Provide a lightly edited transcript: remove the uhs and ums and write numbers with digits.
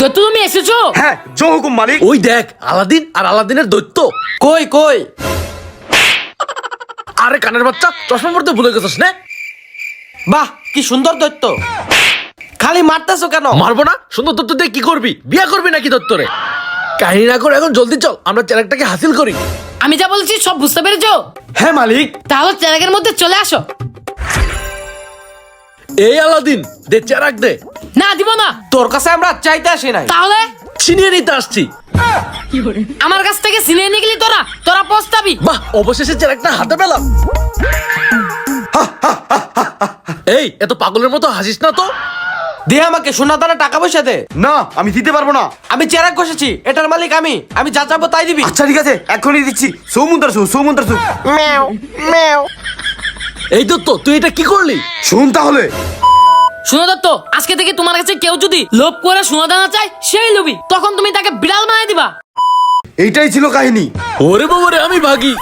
দৈত্য তুমি এসেছো? হ্যাঁ, জো হুকুম মালিক। ওই দেখ আলাদিন আর আলাদিনের দৈত্য। কই কই? আরে কানের বাচ্চা, চশমা পড়তে ভুলে গেছিস না? বাহ কি সুন্দর দৈত্য, খালি মারতেছো কেন? মারবো না? সুন্দর দৈত্য দিয়ে কি করবি? বিয়ে করবি নাকি দৈত্যরে? কাহিনী না করে এখন জলদি চল, আমরা চ্যালেঞ্জটাকে হাসিল করি। আমি যা বলছি সব বুঝতে পেরেছো? হ্যাঁ মালিক। তাহলে চ্যালেঞ্জের মধ্যে চলে আসো। এই আলাদিন, দে চেরাক দে। না দিব না। তোর কাছে আমরা চাইতে আসি নাই, তাহলে ছিনিয়ে নিতে আসছি। আমার কাছ থেকে ছিনিয়ে নিয়ে গেলি তোরা পস্তাবি। বাহ, অবশেষে চেরাকটা হাতে পেলাম। এই এত পাগলের মতো হাসিস না তো। দে আমাকে সোনা দানা টাকা পয়সা দে। না, আমি দিতে পারবো না। আমি চেরাক ঘষেছি, এটার মালিক আমি যা চাবো তাই দিবি। আচ্ছা ঠিক আছে, এখনই দিচ্ছি। সৌমন্তারসু। এই দত্ত, তুই এটা কি করলি? শুন তাহলে। শুনো দত্ত, আজকে থেকে তোমার কাছে কেউ যদি লোভ করে সোনা দানা চায় সেই লোভী, তখন তুমি তাকে বিড়াল বানিয়ে দিবা। এইটাই ছিল কাহিনী। ওরে বাবারে, আমি ভাগি।